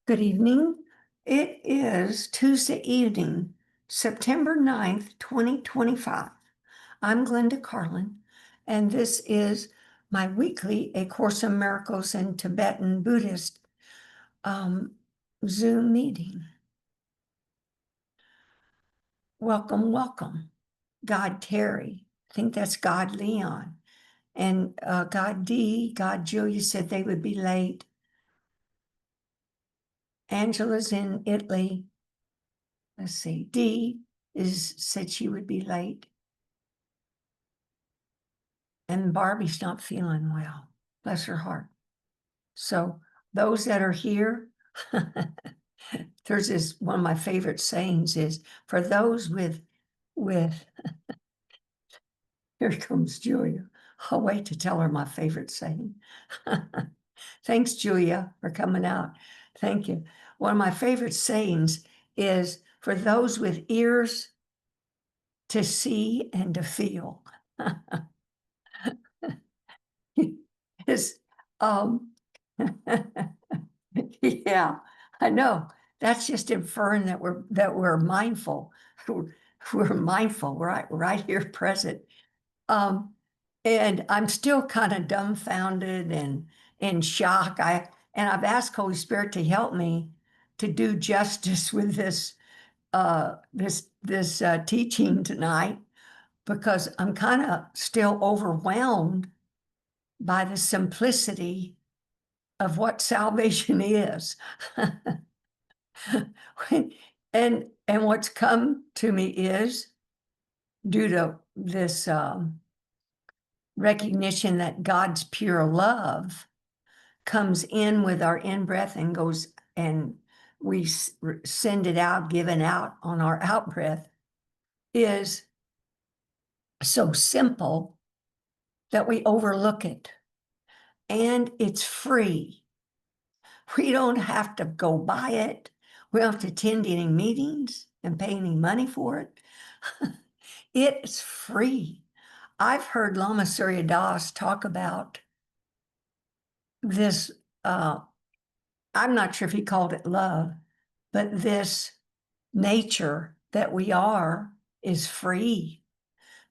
Good evening. It is Tuesday evening, September 9th, 2025. I'm Glenda Carlin, and this is my weekly A Course in Miracles in Tibetan Buddhist Zoom meeting. Welcome, welcome. God Terry, I think that's God Leon, and God D, God Julia said they would be late. Angela's in Italy. Let's see, Dee said she would be late. And Barbie's not feeling well, bless her heart. So those that are here, there's this, one of my favorite sayings is, for those with, here comes Julia. I'll wait to tell her my favorite saying. Thanks, Julia, for coming out. Thank you. One of my favorite sayings is, for those with ears to see and to feel. Is yeah, I know. That's just inferring that we're mindful. We're mindful, right here present. And I'm still kind of dumbfounded and in shock. I've asked Holy Spirit to help me to do justice with this teaching tonight, because I'm kind of still overwhelmed by the simplicity of what salvation is. and what's come to me is, due to this recognition that God's pure love comes in with our in-breath and goes, and we send it out, given out on our out-breath, is so simple that we overlook it. And it's free. We don't have to go buy it. We don't have to attend any meetings and pay any money for it. It's free. I've heard Lama Surya Das talk about this, I'm not sure if he called it love, but this nature that we are is free.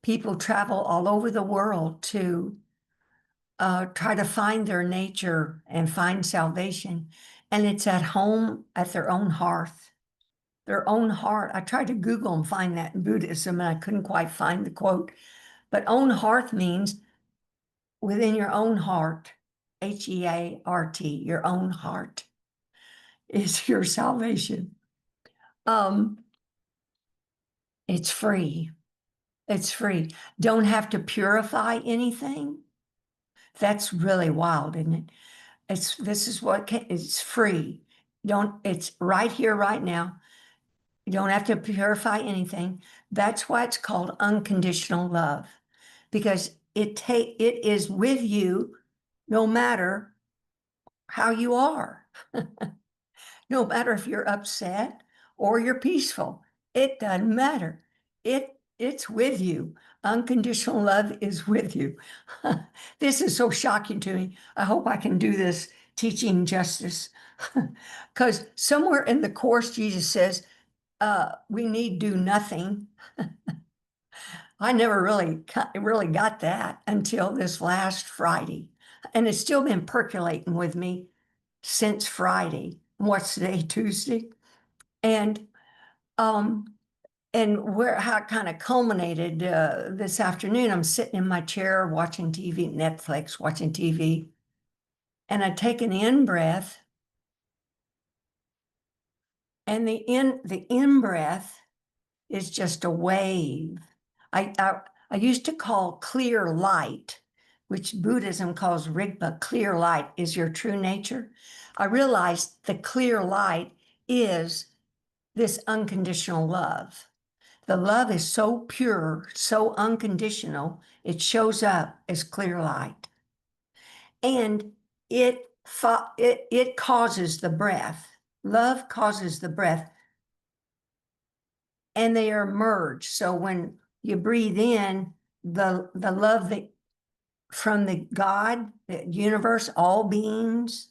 People travel all over the world to try to find their nature and find salvation. And it's at home, at their own hearth. Their own heart. I tried to Google and find that in Buddhism, and I couldn't quite find the quote. But own hearth means within your own heart, H-E-A-R-T, your own heart is your salvation. It's free. It's free. Don't have to purify anything. That's really wild, isn't it? This is what it's free. It's right here, right now. You don't have to purify anything. That's why it's called unconditional love, because it is with you no matter how you are. No matter if you're upset or you're peaceful, it doesn't matter. It's with you. Unconditional love is with you. This is so shocking to me. I hope I can do this teaching justice, because somewhere in the Course, Jesus says, we need do nothing. I never really got that until this last Friday. And it's still been percolating with me since Friday. What's today, Tuesday? And how it kind of culminated this afternoon. I'm sitting in my chair watching TV, Netflix, watching TV. And I take an in-breath. And the in-breath is just a wave. I used to call clear light, which Buddhism calls Rigpa, clear light is your true nature. I realized the clear light is this unconditional love. The love is so pure, so unconditional, it shows up as clear light. And it causes the breath. Love causes the breath. And they are merged. So when you breathe in, the love that from the God, the universe, all beings,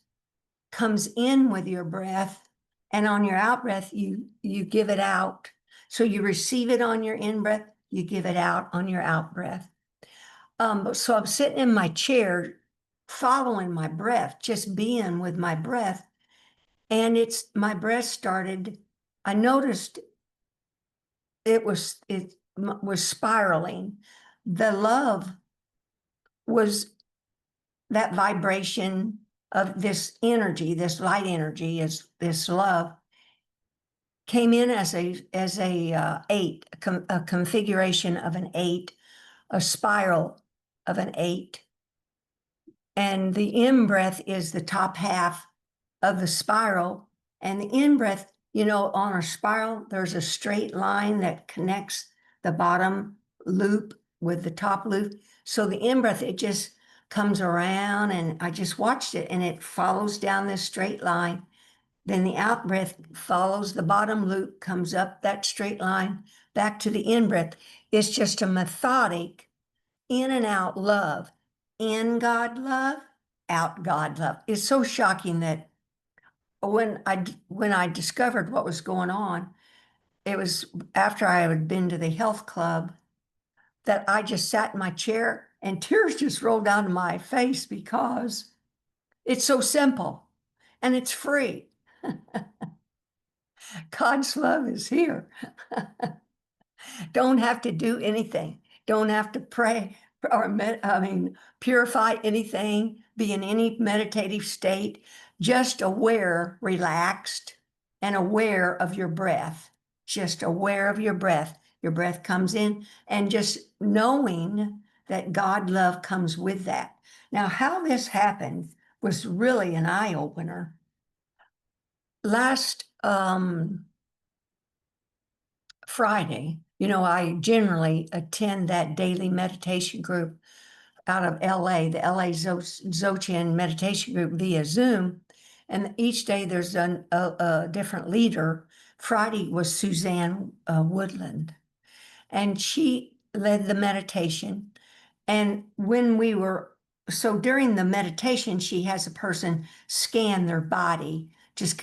comes in with your breath And on your out breath, you give it out. So you receive it on your in breath, you give it out on your out breath. So I'm sitting in my chair, following my breath, just being with my breath. And my breath started, I noticed it was spiraling. The love was that vibration of this energy, this light energy, is this love came in as a eight, a configuration of an eight, a spiral of an eight. And the in breath is the top half of the spiral. And the in breath, on a spiral, there's a straight line that connects the bottom loop with the top loop. So the in breath, it just comes around, and I just watched it, and it follows down this straight line. Then the out breath follows the bottom loop, comes up that straight line back to the in breath. It's just a methodic in and out love. In God love, out God love. It's so shocking that when I discovered what was going on, it was after I had been to the health club that I just sat in my chair and tears just rolled down my face because it's so simple and it's free. God's love is here. Don't have to do anything. Don't have to pray or purify anything, be in any meditative state, just aware, relaxed, and aware of your breath. Just aware of your breath. Your breath comes in, and just knowing that God love comes with that. Now, how this happened was really an eye opener. Last Friday, I generally attend that daily meditation group out of LA, the LA Dzogchen meditation group via Zoom. And each day there's a different leader. Friday was Suzanne Woodland, and she led the meditation. And during the meditation, she has a person scan their body,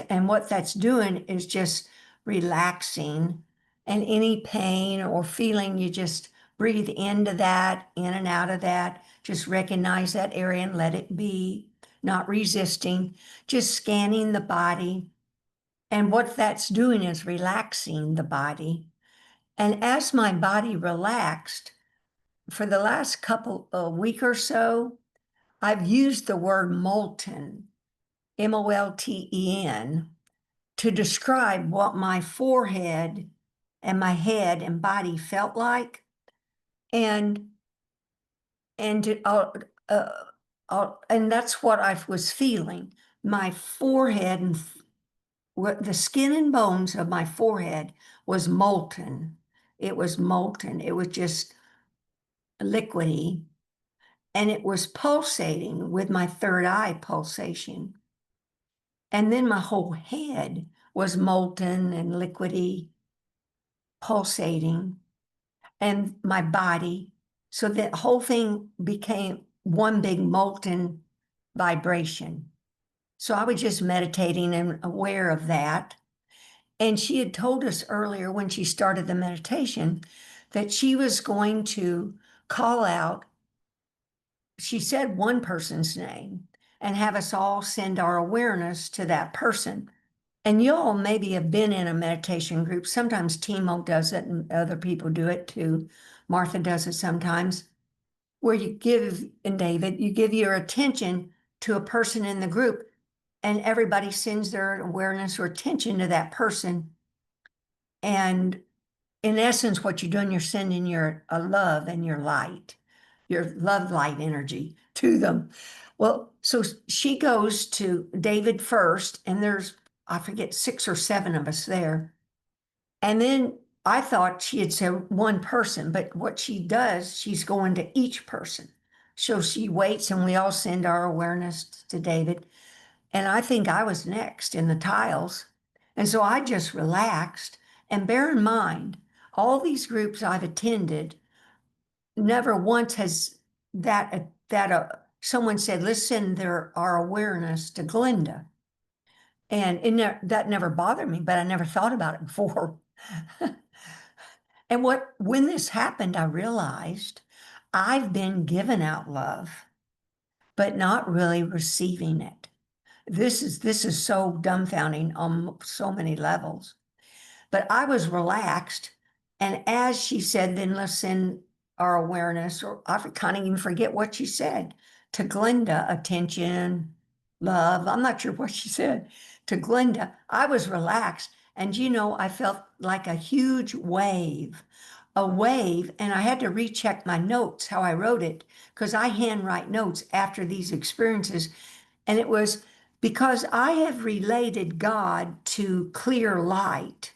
and what that's doing is just relaxing, and any pain or feeling, you just breathe into that, in and out of that, just recognize that area and let it be, not resisting, just scanning the body. And what that's doing is relaxing the body. And as my body relaxed, for the last a week or so, I've used the word molten, Molten, to describe what my forehead and my head and body felt like. And and and that's what I was feeling. My forehead and the skin and bones of my forehead was molten. It was molten. It was just liquidy. And it was pulsating with my third eye pulsation. And then my whole head was molten and liquidy, pulsating, and my body. So the whole thing became one big molten vibration. So I was just meditating and aware of that. And she had told us earlier when she started the meditation that she was going to call out, she said one person's name, and have us all send our awareness to that person. And you all maybe have been in a meditation group. Sometimes Timo does it and other people do it too. Martha does it sometimes, where and David, you give your attention to a person in the group, and everybody sends their awareness or attention to that person. And in essence, what you're doing, you're sending your love and your light, your love light energy to them. Well, so she goes to David first, and there's, I forget, 6 or 7 of us there. And then I thought she had said one person, but what she does, she's going to each person. So she waits, and we all send our awareness to David. And I think I was next in the tiles. And so I just relaxed. And bear in mind, all these groups I've attended, never once has someone said, let's send our awareness to Glenda. And that never bothered me, but I never thought about it before. And when this happened, I realized I've been given out love, but not really receiving it. This is so dumbfounding on so many levels. But I was relaxed. And as she said, then let's send our awareness, or I kind of even forget what she said, to Glenda, attention, love. I'm not sure what she said to Glenda. I was relaxed. And I felt like a wave, and I had to recheck my notes, how I wrote it, because I handwrite notes after these experiences. And it was because I have related God to clear light.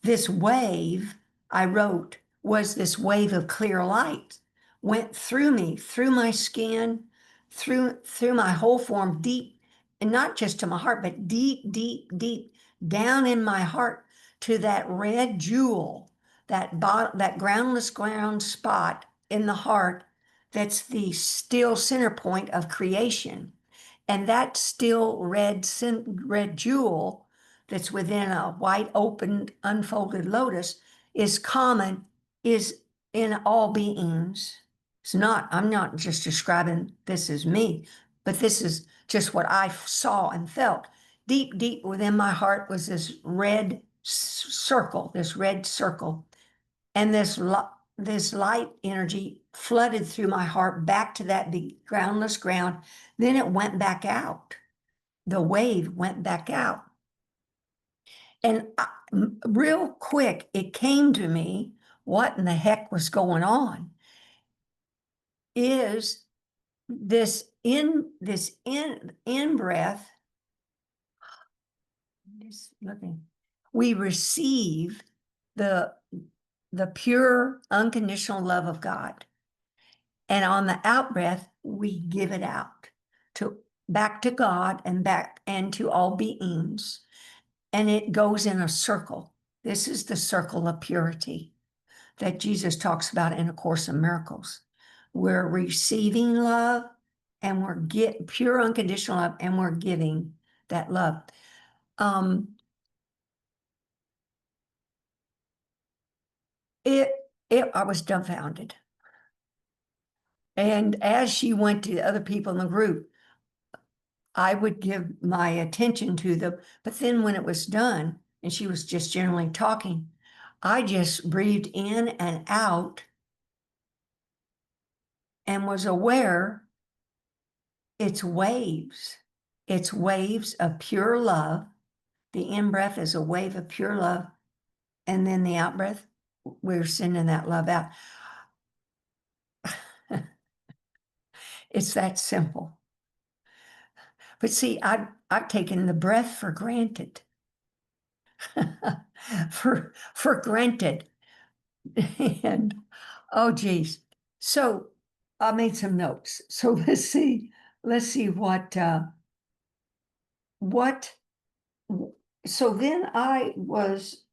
This wave I wrote was this wave of clear light, went through me, through my skin, through my whole form, deep, and not just to my heart, but deep, deep, deep down in my heart to that red jewel, that groundless ground spot in the heart that's the still center point of creation. And that still red jewel that's within a white opened unfolded lotus is common, is in all beings. I'm not just describing this as me, but this is just what I saw and felt. Deep, deep within my heart was this red circle, and this light energy flooded through my heart back to that big groundless ground. Then it went back out. The wave went back out. And real quick, it came to me, what in the heck was going on? Is this in breath, just looking, we receive the pure unconditional love of God. And on the out breath, we give it out back to God and back and to all beings. And it goes in a circle. This is the circle of purity that Jesus talks about in A Course in Miracles. We're receiving love, and we're pure unconditional love, and we're giving that love. I was dumbfounded. And as she went to other people in the group, I would give my attention to them. But then when it was done, and she was just generally talking, I just breathed in and out and was aware it's waves. It's waves of pure love. The in-breath is a wave of pure love. And then the out-breath, we're sending that love out. It's that simple. But see, I've taken the breath for granted. for granted. And oh geez. So I made some notes. So let's see what so then I was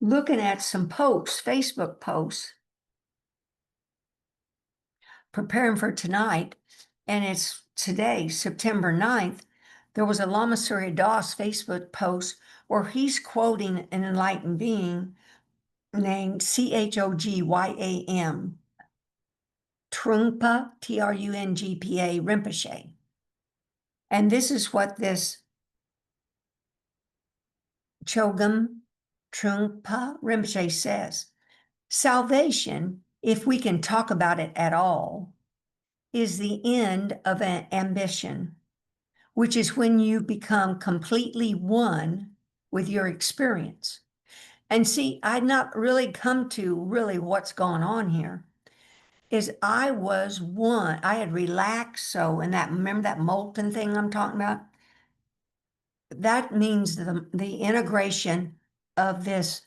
looking at some posts, Facebook posts, preparing for tonight, and it's today, September 9th. There was a Lama Surya Das Facebook post where he's quoting an enlightened being named Chogyam, Trungpa, Trungpa Rinpoche. And this is what this Chogyam Trungpa Rinpoche says. Salvation, if we can talk about it at all, is the end of an ambition, which is when you become completely one with your experience. And see, I'd not really come to really what's going on here. Is I was one, I had relaxed so, and remember that molten thing I'm talking about? That means the integration of this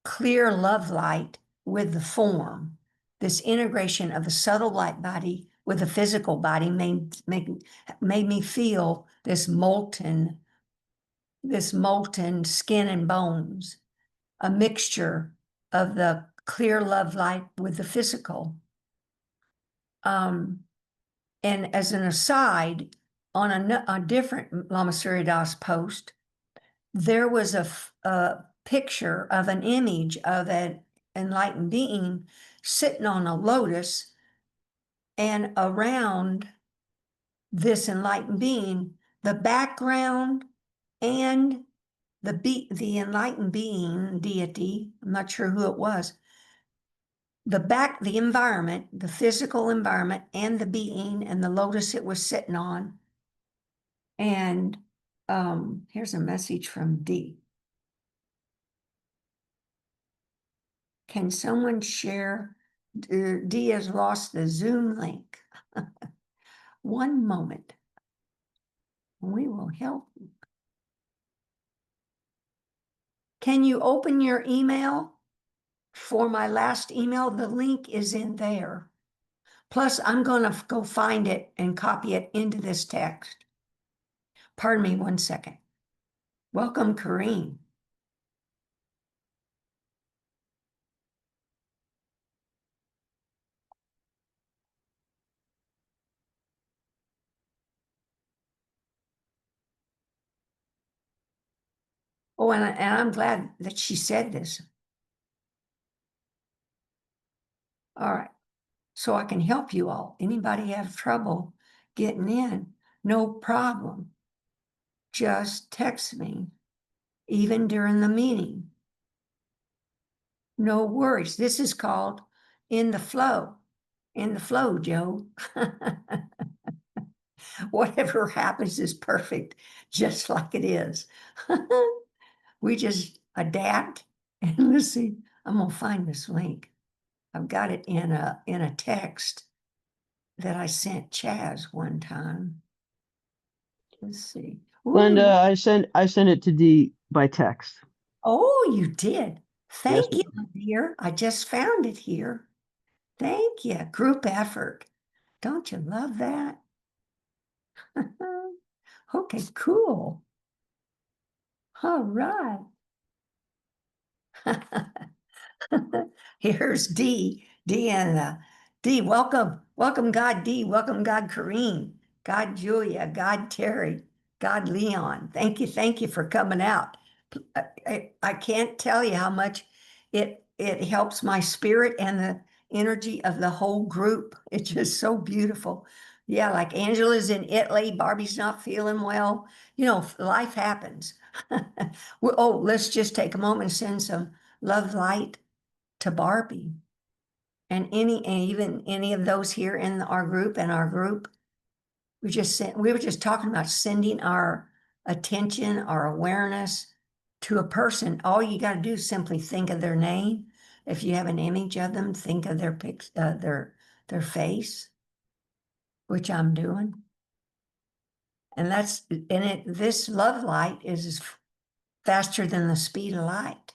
clear love light with the form, this integration of the subtle light body with the physical body made me feel this molten skin and bones, a mixture of the clear love light with the physical. And as an aside, on a different Lama Surya Das post, there was a picture of an image of an enlightened being sitting on a lotus, and around this enlightened being, the background and the enlightened being, deity, I'm not sure who it was, the environment, the physical environment, and the being and the lotus it was sitting on. And here's a message from D. Can someone share? D has lost the Zoom link. One moment. We will help. Can you open your email? For my last email, the link is in there. Plus, I'm going to go find it and copy it into this text. Pardon me 1 second. Welcome, Kareem. Oh, and I'm glad that she said this. All right, so I can help you all. Anybody have trouble getting in? No problem. Just text me, even during the meeting. No worries. This is called In the Flow. In the flow, Joe. Whatever happens is perfect, just like it is. We just adapt. And let's see, I'm gonna find this link. I've got it in a text that I sent Chaz one time. Let's see. Glenda, Ooh. I sent it to D by text. Oh, you did. Yes, Thank you, dear. I just found it here. Thank you. Group effort. Don't you love that? Okay, cool. All right. Here's D. D and D. Welcome, welcome, God D. Welcome, God Kareem. God Julia. God Terry. God Leon. Thank you for coming out. I can't tell you how much it helps my spirit and the energy of the whole group. It's just so beautiful. Yeah, like Angela's in Italy. Barbie's not feeling well. You know, life happens. Oh, let's just take a moment and send some love light to Barbie and even any of those here in our group we were just talking about sending our attention, our awareness to a person. All you got to do is simply think of their name. If you have an image of them, think of their face, which I'm doing. And this love light is faster than the speed of light.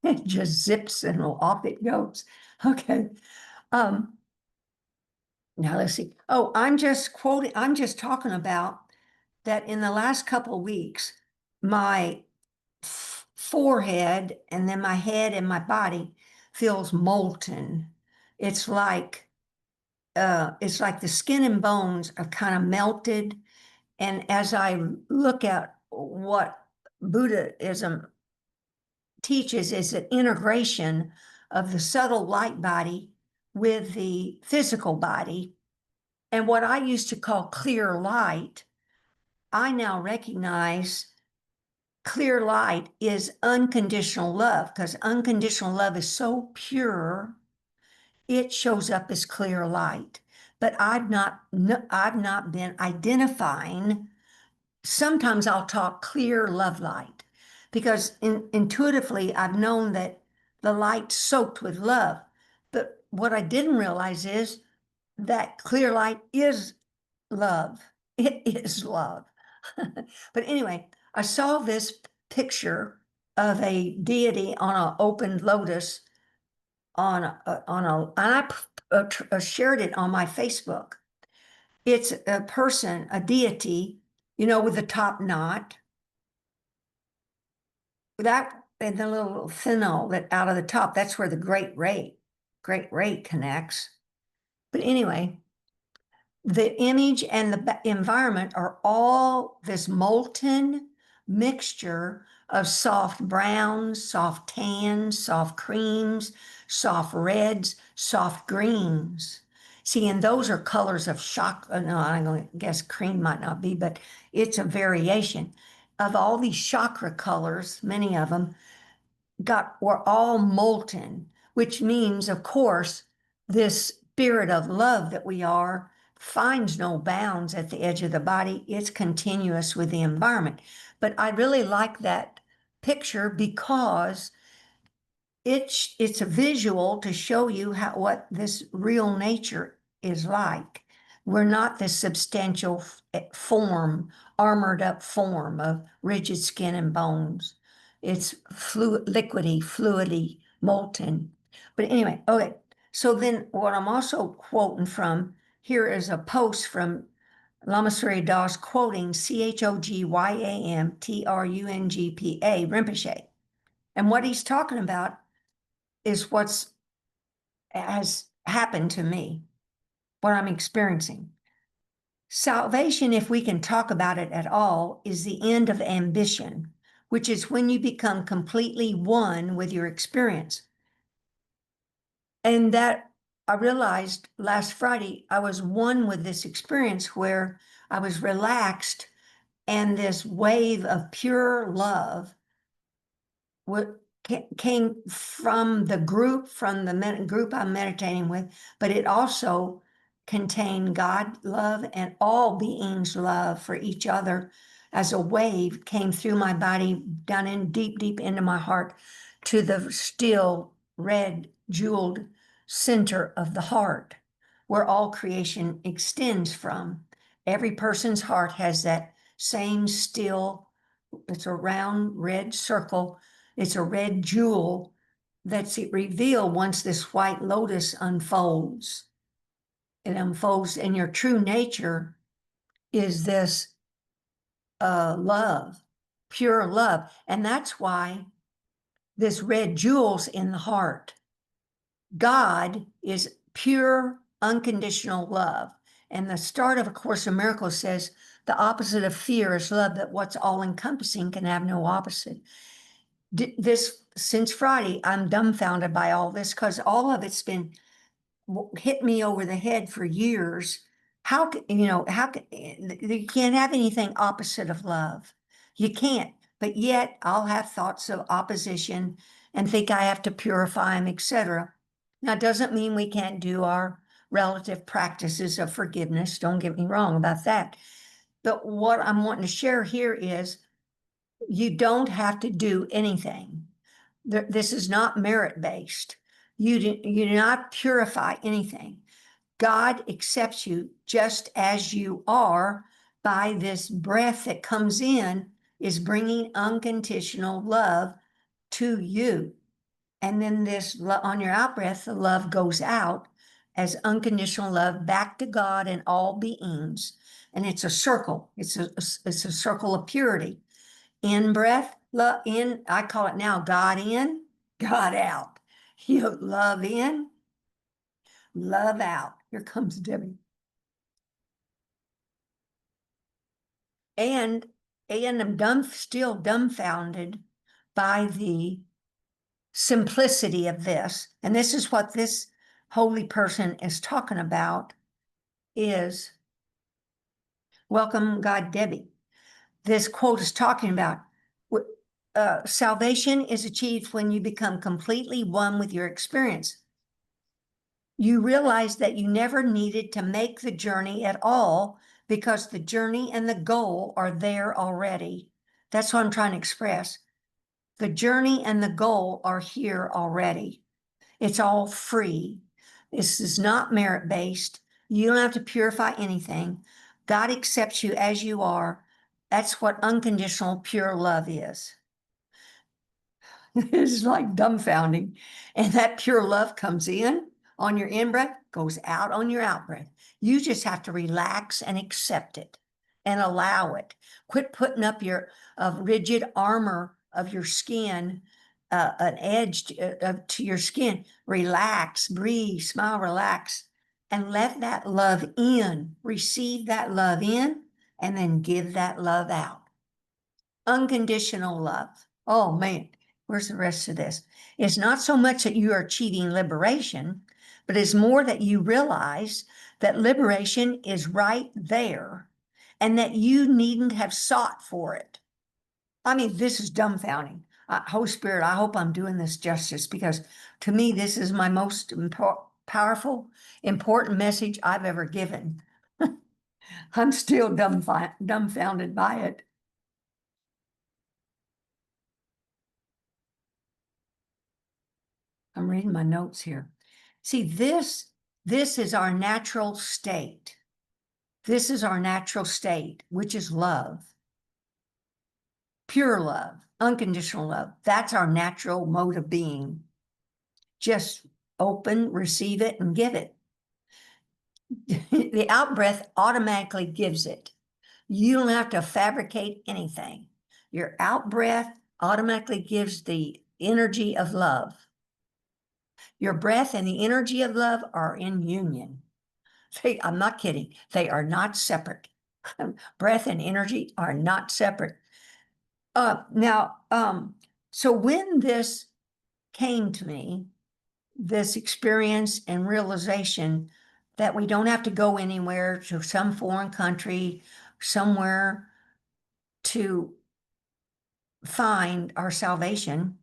It just zips and off it goes. Okay. Now let's see. Oh, I'm just talking about that in the last couple of weeks, my forehead and then my head and my body feels molten. It's like the skin and bones are kind of melted. And as I look at what Buddhism teaches is an integration of the subtle light body with the physical body. And what I used to call clear light, I now recognize clear light is unconditional love, because unconditional love is so pure, it shows up as clear light. But I've not been identifying. Sometimes I'll talk clear love light because intuitively I've known that the light soaked with love. But what I didn't realize is that clear light is love. It is love. But anyway, I saw this picture of a deity on an open lotus and I shared it on my Facebook. It's a person, a deity, with the top knot, that and the little fennel that out of the top. That's where the great ray connects. But anyway, the image and the environment are all this molten mixture of soft browns, soft tans, soft creams, soft reds, soft greens. See, and those are colors of shock. No, I'm going to guess cream might not be, but it's a variation of all these chakra colors. Many of them were all molten, which means, of course, this spirit of love that we are finds no bounds at the edge of the body. It's continuous with the environment. But I really like that picture because it's a visual to show you what this real nature is like. We're not this substantial form, armored up form of rigid skin and bones. It's fluidy, molten. But anyway, okay. So then what I'm also quoting from here is a post from Lama Surya Das quoting Chogyamtrungpa Rinpoche. And what he's talking about is what's has happened to me, what I'm experiencing. Salvation, if we can talk about it at all, is the end of ambition, which is when you become completely one with your experience. And that I realized last Friday, I was one with this experience where I was relaxed and this wave of pure love what came from the group, from the group I'm meditating with, but it also contained God love and all beings' love for each other as a wave came through my body, down in deep, deep into my heart to the still red jeweled center of the heart, where all creation extends from. Every person's heart has that same still, it's a round red circle, it's a red jewel that's revealed once this white lotus unfolds. It unfolds, and your true nature is this love, pure love. And that's why this red jewel's in the heart. God is pure, unconditional love. And the start of A Course in Miracles says the opposite of fear is love, that what's all encompassing can have no opposite. This since Friday, I'm dumbfounded by all this because all of it's been hit me over the head for years. How can you can't have anything opposite of love? You can't. But yet I'll have thoughts of opposition and think I have to purify them, etc. Now, it doesn't mean we can't do our relative practices of forgiveness. Don't get me wrong about that. But what I'm wanting to share here is you don't have to do anything. This is not merit-based. You do not purify anything. God accepts you just as you are by this breath that comes in is bringing unconditional love to you. And then this on your out breath, the love goes out as unconditional love back to God and all beings. And it's a circle. It's a circle of purity. In breath, love in, I call it now God in, God out. You love in, love out. Here comes Debbie. And I'm still dumbfounded by the simplicity of this. And this is what this holy person is talking about is, welcome God, Debbie. This quote is talking about salvation is achieved when you become completely one with your experience. You realize that you never needed to make the journey at all because the journey and the goal are there already. That's what I'm trying to express. The journey and the goal are here already. It's all free. This is not merit-based. You don't have to purify anything. God accepts you as you are. That's what unconditional pure love is. It's like dumbfounding. And that pure love comes in on your in-breath, goes out on your out-breath. You just have to relax and accept it and allow it. Quit putting up your rigid armor of your skin, an edge to your skin. Relax, breathe, smile, relax. and let that love in, receive that love in, and then give that love out. Unconditional love. Oh man, where's the rest of this? It's not so much that you are achieving liberation, but it's more that you realize that liberation is right there and that you needn't have sought for it. I mean, this is dumbfounding. Holy Spirit, I hope I'm doing this justice, because to me, this is my most powerful, important message I've ever given. I'm still dumbfounded by it. I'm reading my notes here. See, this is our natural state. This is our natural state, which is love. Pure love, unconditional love. That's our natural mode of being. Just open, receive it, and give it. The out breath automatically gives it. You don't have to fabricate anything. Your out breath automatically gives the energy of love. Your breath and the energy of love are in union. I'm not kidding. They are not separate. Breath and energy are not separate. So when this came to me, this experience and realization that we don't have to go anywhere to some foreign country, somewhere to find our salvation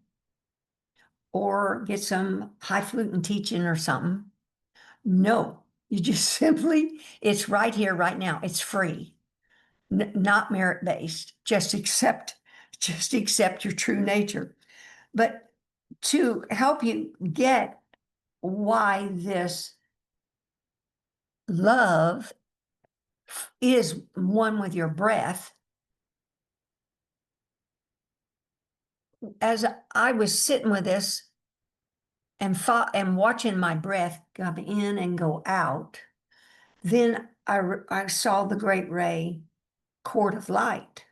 or get some highfalutin teaching or something. No, you just simply, it's right here, right now. It's free, not merit-based. Just accept your true nature. But to help you get why this love is one with your breath, as I was sitting with this and watching my breath come in and go out, then I saw the great ray cord of light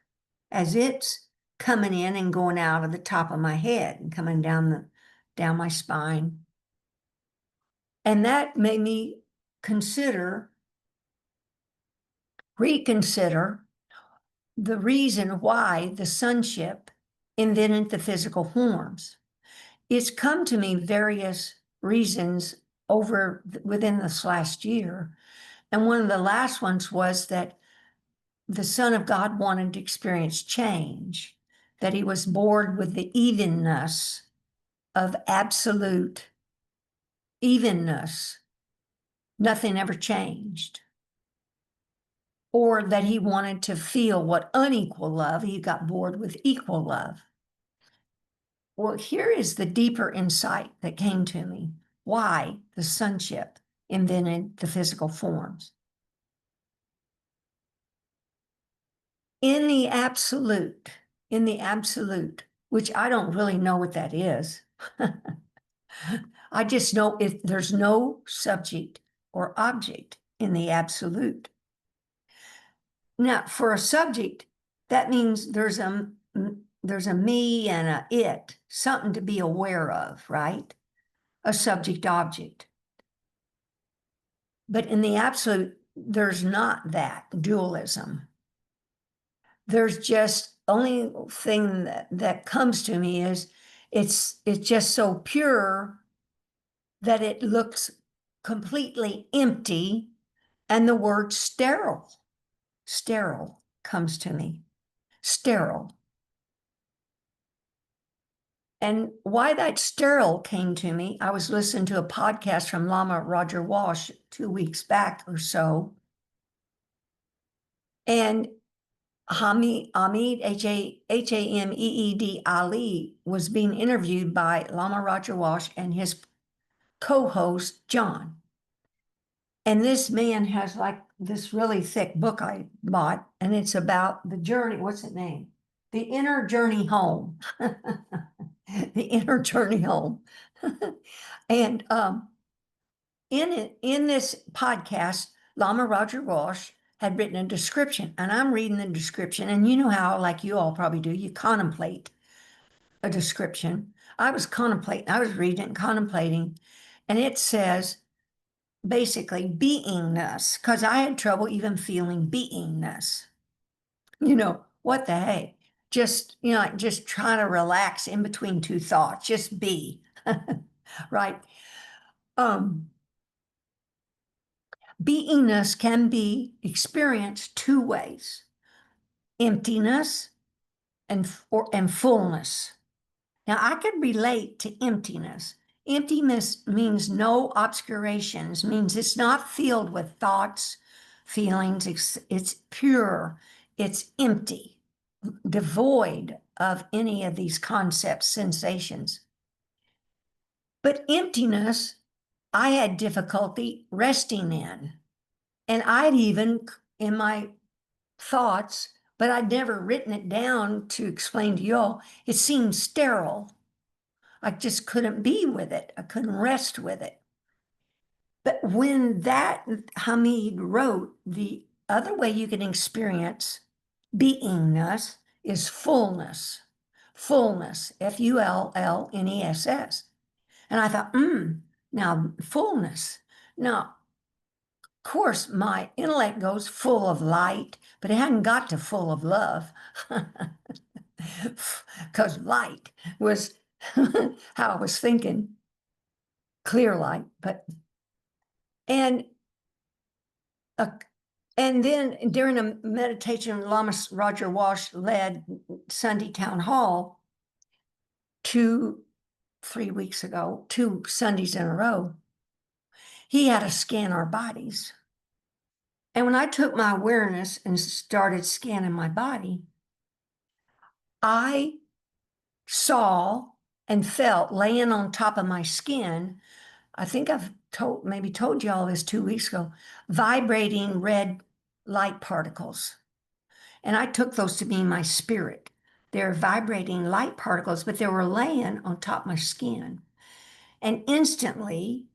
as it's coming in and going out of the top of my head and coming down my spine. And that made me reconsider the reason why the sonship invented the physical forms. It's come to me various reasons within this last year. And one of the last ones was that the Son of God wanted to experience change, that he was bored with the evenness of absolute evenness. Nothing ever changed. Or that he wanted to feel what unequal love, he got bored with equal love. Well, here is the deeper insight that came to me, why the sonship invented the physical forms. In the absolute, which I don't really know what that is. I just know if there's no subject or object in the absolute. Now, for a subject, that means there's a me and a it, something to be aware of, right? A subject object. But in the absolute, there's not that dualism. There's just only thing that comes to me is it's just so pure that it looks completely empty, and the word sterile comes to me. Sterile. And why that sterile came to me, I was listening to a podcast from Lama Roger Walsh 2 weeks back or so. And Hameed, Hameed Ali, was being interviewed by Lama Roger Walsh and his co-host, John. And this man has like this really thick book I bought, and it's about the journey. What's it named? The Inner Journey Home. The Inner Journey Home. And in this podcast, Lama Roger Walsh had written a description, and I'm reading the description, and you know how, like you all probably do, you contemplate a description. I was reading it and contemplating, and it says, basically beingness, because I had trouble even feeling beingness. You know, what the heck? Just, like just trying to relax in between two thoughts, just be, right? Um, Beingness can be experienced two ways: emptiness and fullness. Now, I could relate to emptiness. Emptiness means no obscurations, means it's not filled with thoughts, feelings. It's pure, it's empty, devoid of any of these concepts, sensations. But emptiness, I had difficulty resting in. And I'd even, in my thoughts, but I'd never written it down to explain to y'all, it seemed sterile. I just couldn't be with it. I couldn't rest with it. But when that Hamid wrote, the other way you can experience beingness is fullness. Fullness, fullness. And I thought, now fullness. Now, of course, my intellect goes full of light, but it hadn't got to full of love. Because light was how I was thinking, clear light. And uh, and then during a meditation, Lama Roger Walsh led Sunday Town Hall 3 weeks ago, 2 Sundays in a row. He had us scan our bodies. And when I took my awareness and started scanning my body, I saw and felt laying on top of my skin. I think I've maybe told you all this 2 weeks ago, vibrating red light particles. And I took those to be my spirit. They're vibrating light particles, but they were laying on top of my skin. And instantly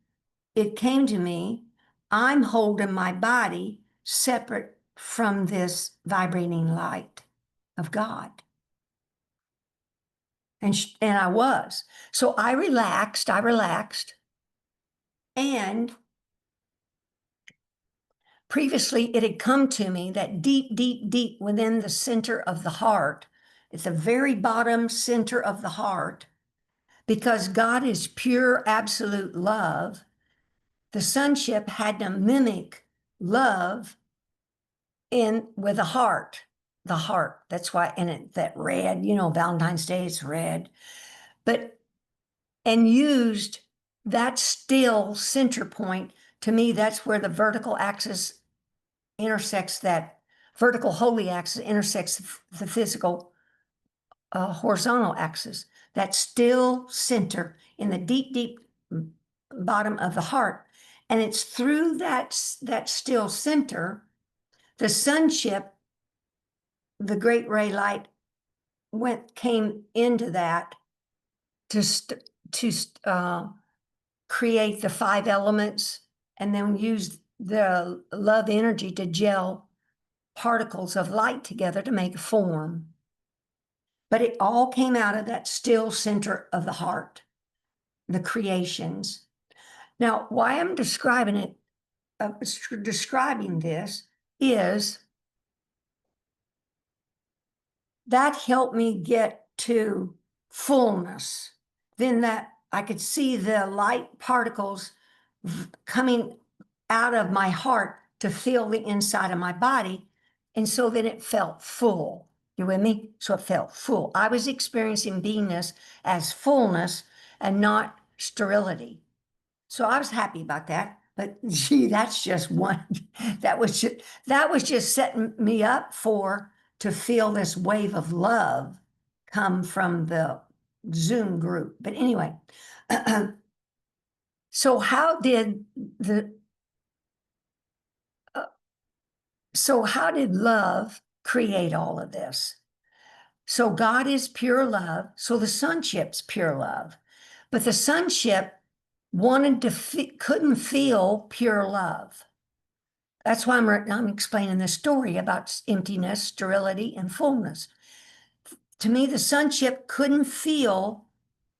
it came to me, I'm holding my body separate from this vibrating light of God. And I was. So I relaxed. And previously it had come to me that deep, deep, deep within the center of the heart, at the very bottom center of the heart, because God is pure, absolute love, the sonship had to mimic love in with the heart. That's why in it, that red, Valentine's Day, it's red. And used that still center point. To me, that's where the vertical axis intersects, that vertical holy axis intersects the physical horizontal axis. That still center in the deep, deep bottom of the heart. And it's through that still center, the sonship, the great ray light came into that to create the 5 elements, and then use the love energy to gel particles of light together to make a form. But it all came out of that still center of the heart, the creations. Now, why I'm describing this is that helped me get to fullness. Then that I could see the light particles coming out of my heart to fill the inside of my body. And so then it felt full. You with me? So it felt full. I was experiencing beingness as fullness and not sterility. So I was happy about that. But gee, that's just one. That was just setting me up to feel this wave of love come from the Zoom group. But anyway, so how did love create all of this? So God is pure love. So the sonship's pure love, but the sonship couldn't feel pure love. That's why I'm explaining this story about emptiness, sterility, and fullness. To me, the sonship couldn't feel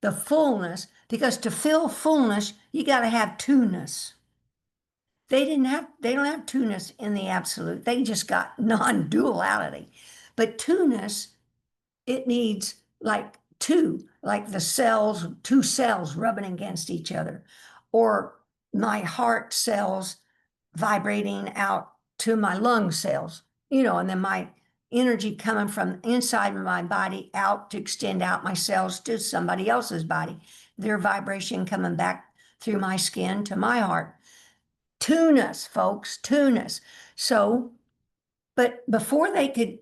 the fullness, because to feel fullness, you got to have two-ness. They don't have two-ness in the absolute. They just got non-duality. But two-ness, it needs like two, like the cells, two cells rubbing against each other, or my heart cells vibrating out to my lung cells, and then my energy coming from inside of my body out to extend out my cells to somebody else's body, their vibration coming back through my skin to my heart. Two-ness, folks, two-ness. So, but before they could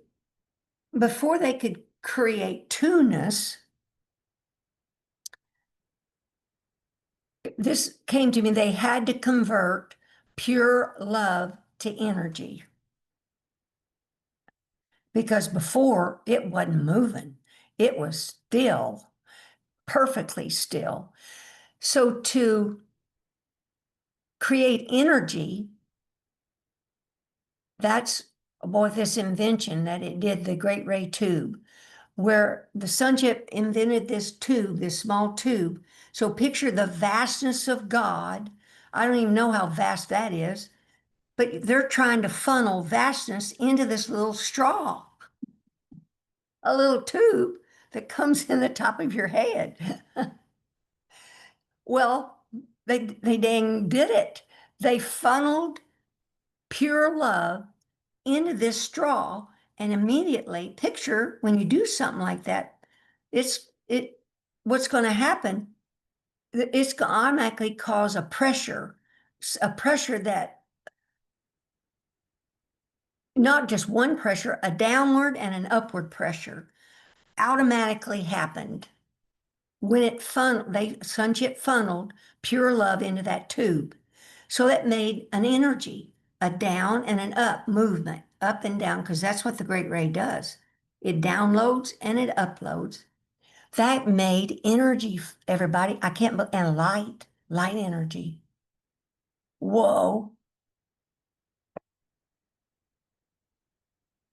create two-ness, this came to me, they had to convert pure love to energy. Because before it wasn't moving, it was still, perfectly still. So to create energy, that's what this invention that it did, the Great Ray Tube, where the Sonship invented this tube, this small tube. So picture the vastness of God. I don't even know how vast that is, but they're trying to funnel vastness into this little straw, a little tube that comes in the top of your head. Well, they dang did it. They funneled pure love into this straw, and immediately picture when you do something like that, what's going to happen? It's going to automatically cause a pressure that not just one pressure, a downward and an upward pressure automatically happened when Sonship funneled pure love into that tube. So that made an energy, a down and an up movement, up and down, because that's what the Great Ray does. It downloads and it uploads. That made energy, everybody. And light energy. Whoa.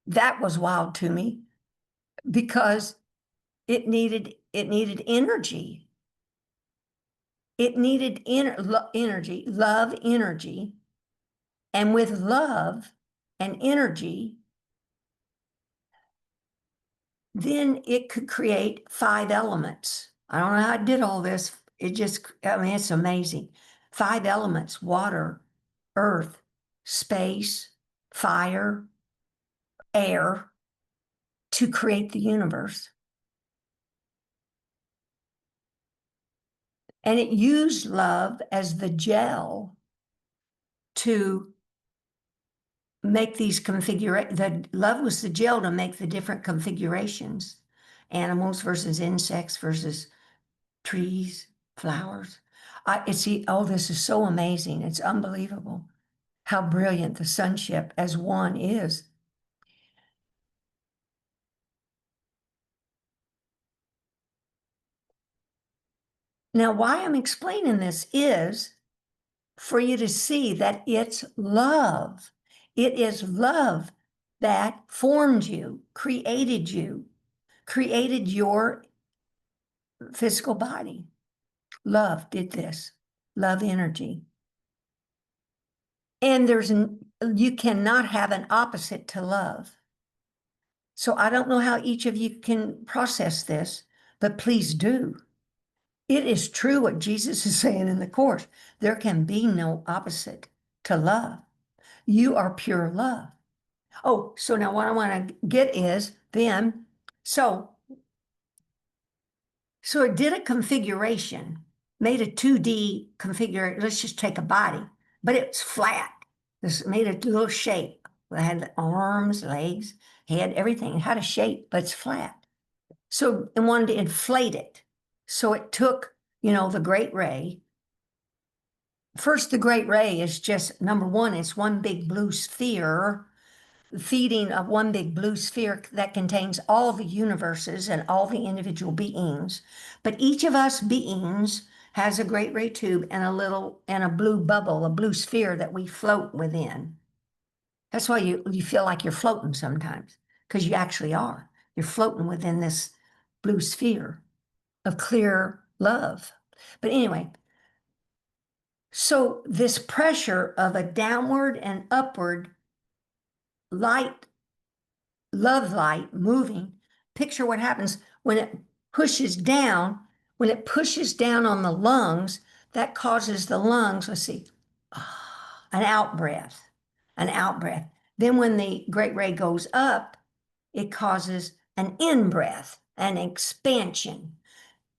That was wild to me because it needed energy. It needed energy, love energy. And with love and energy, then it could create 5 elements. I don't know how it did all this. It's amazing. 5 elements: water, earth, space, fire, air, to create the universe. And it used love as the gel to make these love was the gel to make the different configurations, animals versus insects versus trees, flowers. This is so amazing. It's unbelievable how brilliant the Sonship as one is. Now, why I'm explaining this is for you to see that it's love. It is love that formed you, created your physical body. Love did this, love energy. And you cannot have an opposite to love. So I don't know how each of you can process this, but please do. It is true what Jesus is saying in the Course. There can be no opposite to love. You are pure love. Oh, so now what I want to get is then, so it did a configuration, made a 2D configuration. Let's just take a body, but it's flat. This made a little shape. It had arms, legs, head, everything. It had a shape, but it's flat. So it wanted to inflate it. So it took, the Great Ray. First, the Great Ray is just, number one, it's one big blue sphere, feeding of one big blue sphere that contains all the universes and all the individual beings. But each of us beings has a Great Ray tube and a blue bubble, a blue sphere that we float within. That's why you feel like you're floating sometimes, because you actually are. You're floating within this blue sphere of clear love. But anyway, So this pressure of a downward and upward light, love light moving, picture what happens when it pushes down. When it pushes down on the lungs, that causes the lungs, let's see, an out breath, an out breath. Then when the great ray goes up, it causes an in breath, an expansion.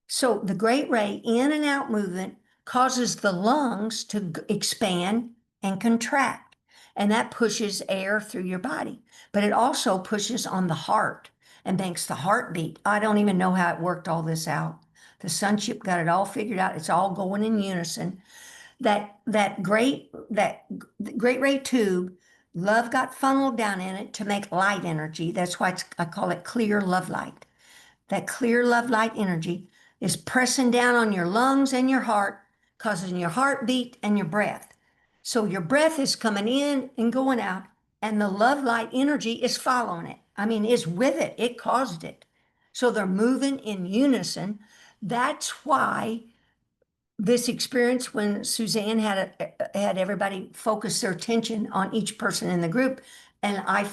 So the great ray in and out movement causes the lungs to expand and contract, and that pushes air through your body. But it also pushes on the heart and makes the heart beat. I don't even know how it worked all this out. The Sonship got it all figured out. It's all going in unison. That great ray tube, love got funneled down in it to make light energy. That's why I call it clear love light. That clear love light energy is pressing down on your lungs and your heart, causing your heartbeat and your breath. So your breath is coming in and going out, and the love light energy is following it. I mean, it's with it. It caused it. So they're moving in unison. That's why this experience, when Suzanne had everybody focus their attention on each person in the group, and I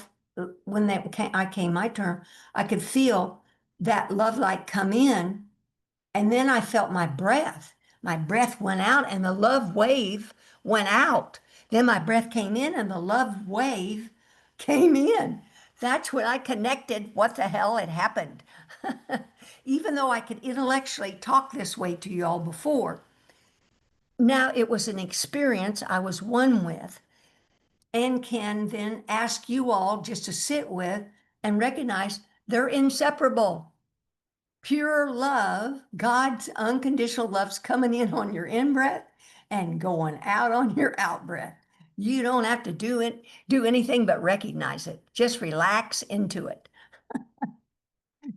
came my turn, I could feel that love light come in, and then I felt my breath. My breath went out, and the love wave went out. Then my breath came in, and the love wave came in. That's when I connected what the hell had happened. Even though I could intellectually talk this way to you all before, now it was an experience I was one with, and can then ask you all just to sit with and recognize they're inseparable. Pure love, God's unconditional love's coming in on your in breath and going out on your out breath. You don't have to do anything but recognize it. Just relax into it.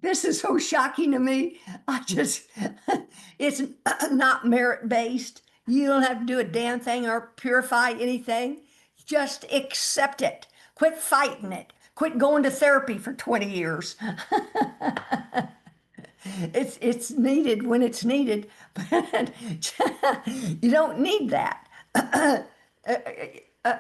This is so shocking to me. It's not merit based. You don't have to do a damn thing or purify anything. Just accept it. Quit fighting it. Quit going to therapy for 20 years. It's needed when it's needed, but you don't need that.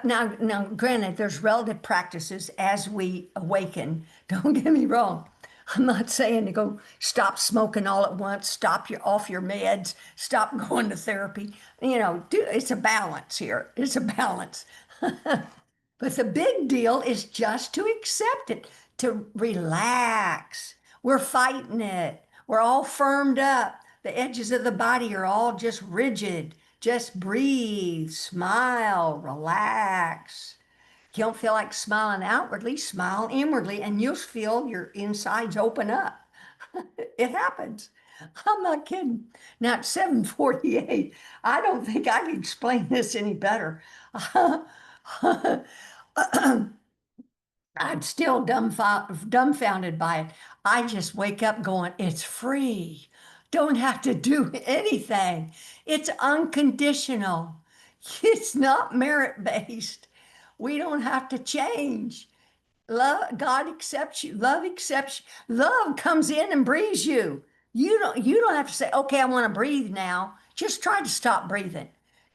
Now, granted, there's relative practices as we awaken. Don't get me wrong. I'm not saying to go stop smoking all at once, stop your off your meds, stop going to therapy. It's a balance here. It's a balance. But the big deal is just to accept it, to relax. We're fighting it. We're all firmed up. The edges of the body are all just rigid. Just breathe, smile, relax. If you don't feel like smiling outwardly, smile inwardly, and you'll feel your insides open up. It happens. I'm not kidding. Now at 7:48, I don't think I can explain this any better. I'm still dumbfounded by it. I just wake up going, it's free. Don't have to do anything. It's unconditional. It's not merit based. We don't have to change. God accepts you. Love accepts you. Love comes in and breathes you. You don't have to say, okay, I want to breathe now. Just try to stop breathing.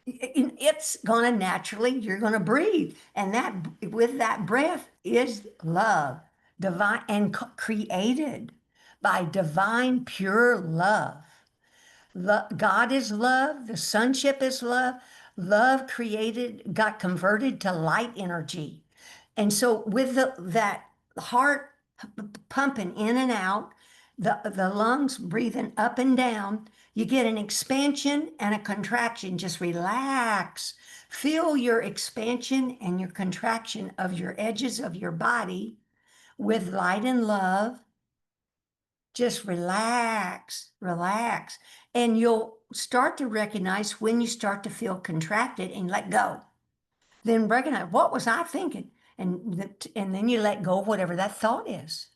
It's gonna naturally, you're gonna breathe. And that with that breath is love, divine and created by divine pure love. God is love, the sonship is love. Love created, got converted to light energy. And so with that heart pumping in and out, the lungs breathing up and down, you get an expansion and a contraction. Just relax. Feel your expansion and your contraction of your edges of your body with light and love. Just relax, relax. And you'll start to recognize when you start to feel contracted and let go. Then recognize, what was I thinking? And then you let go of whatever that thought is.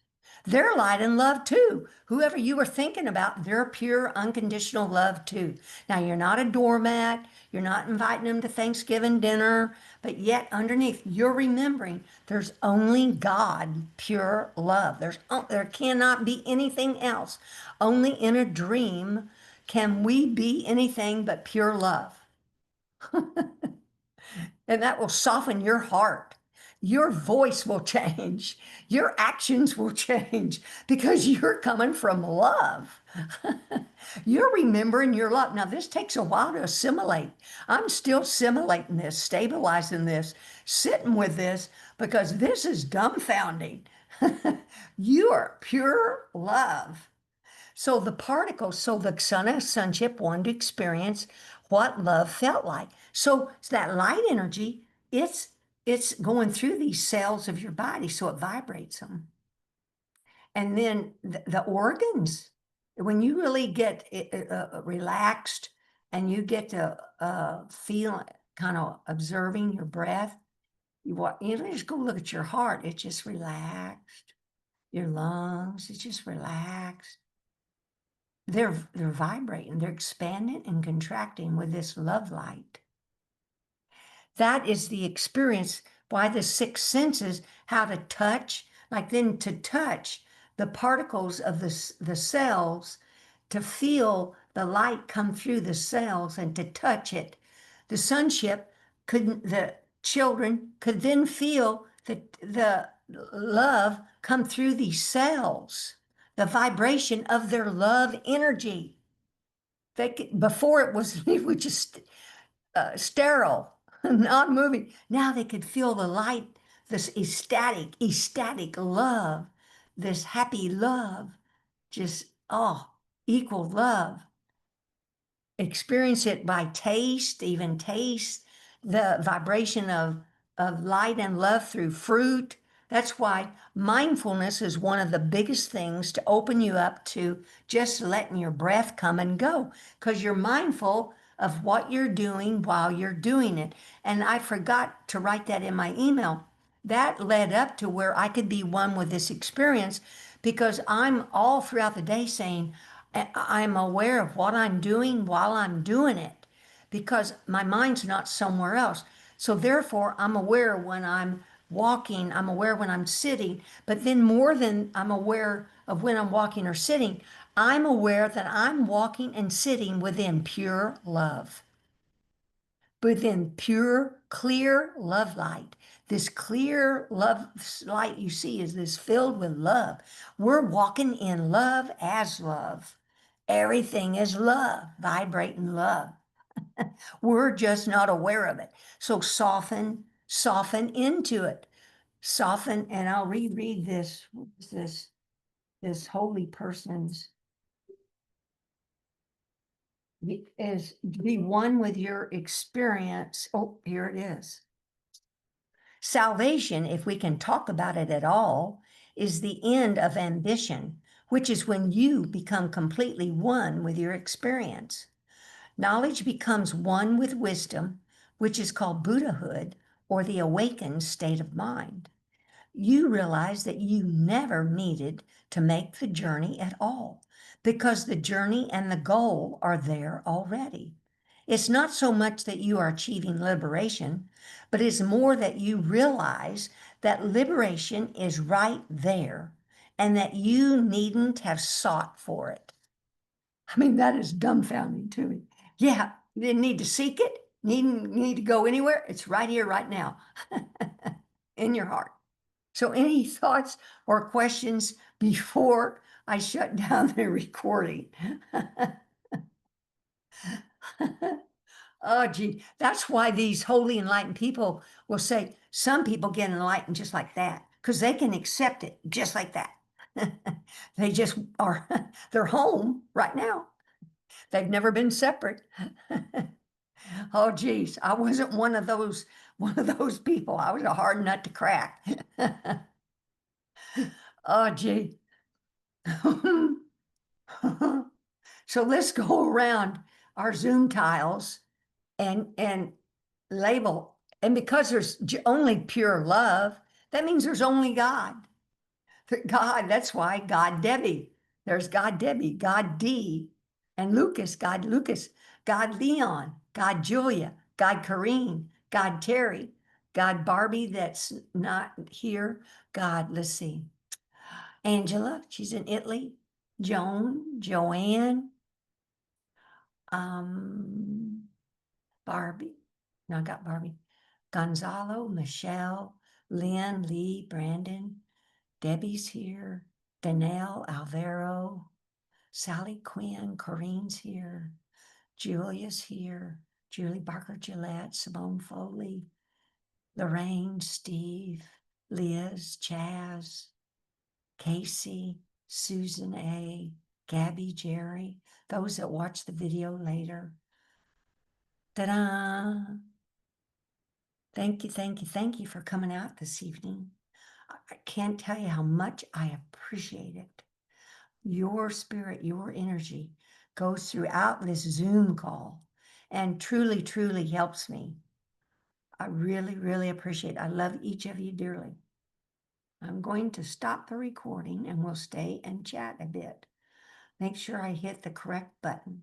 They're light and love too. Whoever you were thinking about, they're pure unconditional love too. Now, you're not a doormat. You're not inviting them to Thanksgiving dinner, but yet underneath, you're remembering there's only God, pure love. There cannot be anything else. Only in a dream can we be anything but pure love. And that will soften your heart. Your voice will change. Your actions will change because you're coming from love. You're remembering your love. Now, this takes a while to assimilate. I'm still assimilating this, stabilizing this, sitting with this because this is dumbfounding. You are pure love. So the particles, so the son of sonship wanted to experience what love felt like. So it's that light energy, it's going through these cells of your body, so it vibrates them. And then the organs, when you really get relaxed and you get to feel kind of observing your breath, you just go look at your heart. It's just relaxed. Your lungs, it's just relaxed. They're vibrating, they're expanding and contracting with this love light. That is the experience why the six senses, how to touch, like then to touch the particles of the cells, to feel the light come through the cells and to touch it. The sonship couldn't, the children could then feel the love come through these cells, the vibration of their love energy. They could, before it was, it was just sterile, not moving. Now they could feel the light, this ecstatic love, this happy love, just, oh, equal love. Experience it by taste, even taste the vibration of light and love through fruit. That's why mindfulness is one of the biggest things to open you up to just letting your breath come and go, because you're mindful of what you're doing while you're doing it. And I forgot to write that in my email. That led up to where I could be one with this experience because I'm all throughout the day saying, I'm aware of what I'm doing while I'm doing it because my mind's not somewhere else. So therefore, I'm aware when I'm walking, I'm aware when I'm sitting, but then more than I'm aware of when I'm walking or sitting, I'm aware that I'm walking and sitting within pure love, within pure, clear love light. This clear love light you see is this filled with love. We're walking in love as love. Everything is love, vibrating love. We're just not aware of it. So soften into it. Soften, and I'll reread this. What is this? This holy person's is be one with your experience. Oh, here it is. Salvation, if we can talk about it at all, is the end of ambition, which is when you become completely one with your experience. Knowledge becomes one with wisdom, which is called Buddhahood or the awakened state of mind. You realize that you never needed to make the journey at all because the journey and the goal are there already. It's not so much that you are achieving liberation, but it's more that you realize that liberation is right there and that you needn't have sought for it. I mean, that is dumbfounding to me. Yeah, you didn't need to seek it, need to go anywhere. It's right here, right now, in your heart. So any thoughts or questions before I shut down the recording? Oh, gee, that's why these holy enlightened people will say some people get enlightened just like that because they can accept it just like that. They just are, they're home right now. They've never been separate. Oh, geez, I wasn't one of those people. I was a hard nut to crack. Oh, gee. So let's go around our Zoom tiles and label. And because there's only pure love, that means there's only God. God, that's why God Debbie. There's God Debbie, God D, and Lucas, God Lucas, God Leon, God Julia, God Corrine, God Terry, God Barbie that's not here. God, let's see. Angela, she's in Italy. Joan, Joanne, um, Barbie. Now I got Barbie. Gonzalo, Michelle, Lynn, Lee, Brandon, Debbie's here, Danelle, Alvaro, Sally Quinn, Corinne's here, Julia's here, Julie Barker Gillette, Simone Foley, Lorraine, Steve, Liz, Chaz, Casey, Susan A., Gabby, Jerry, those that watch the video later. Ta-da! Thank you, thank you, thank you for coming out this evening. I can't tell you how much I appreciate it. Your spirit, your energy goes throughout this Zoom call and truly, truly helps me. I really, really appreciate it. I love each of you dearly. I'm going to stop the recording and we'll stay and chat a bit. Make sure I hit the correct button.